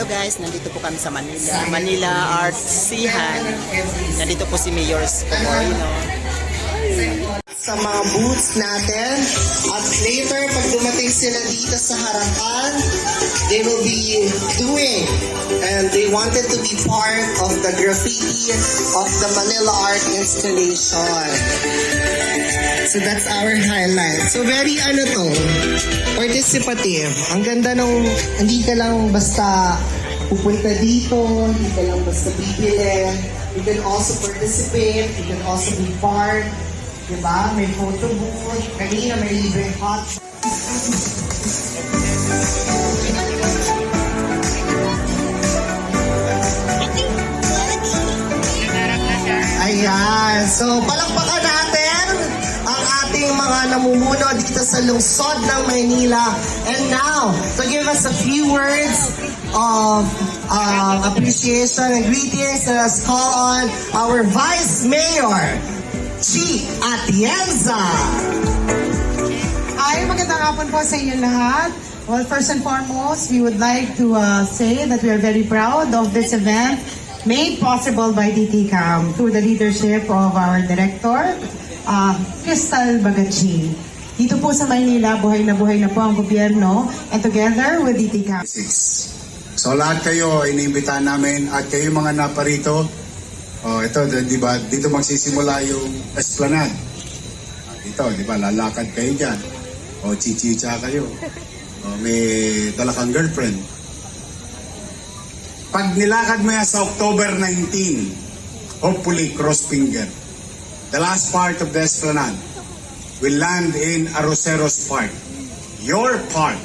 Hello guys, nandito po kami sa Manila. Manila Artsihan. Nandito po si Mayor Scomoy, sa mga booths natin. At later, pag dumating sila dito sa harapan, they will be doing and they wanted to be part of the graffiti of the Manila art installation. So that's our highlight. So very participative. Ang ganda nung hindi ka lang basta pupunta dito, hindi ka lang basta bibili. You can also participate, you can also be part. Diba? May photo booth. Kanina may libreng hot. Ayan. So, palakpakan natin ang ating mga namumuno dito sa lungsod ng Maynila. And now, to give us a few words of appreciation and greetings, let us call on our Vice Mayor, Chi Atienza. Ay, magandang hapon po sa inyo lahat. Well, first and foremost, we would like to say that we are very proud of this event made possible by DTCAM through the leadership of our director, Crystal Bagachi. Dito po sa Maynila, buhay na po ang gobyerno, and together with DTCAM. So lahat kayo, inimbitahan namin at kayo mga naparito. Oh, ito, di ba, dito magsisimula yung esplanade. Dito, di ba, lalakad kayo dyan. O, chichicha kayo. O, may dala kang girlfriend. Pag nilakad mo yan sa October 19, hopefully, cross finger, the last part of the esplanade will land in Arroceros Park. Your park.